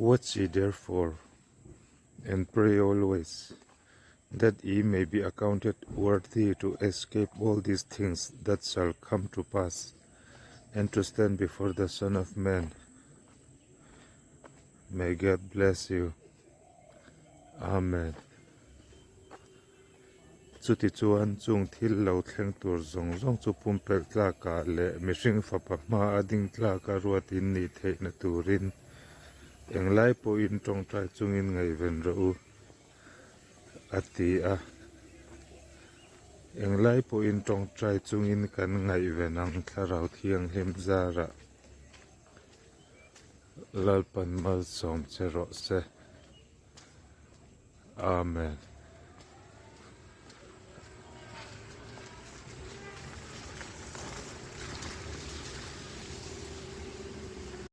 Watch ye therefore, and pray always, that ye may be accounted worthy to escape all these things that shall come to pass, and to stand before the Son of Man. May God bless you. Amen. Chuti chuan chung thil lo thleng tur zong zong chu pumpel tlaka le mihring fapa hma ading tlaka ruatin ni theihna turin englai po in tong trai chungin ngai ven ro ati a englai po in tong trai chungin kan ngai venang tharau thiang hlim zara lalpan malsawm che rawh se. Amen.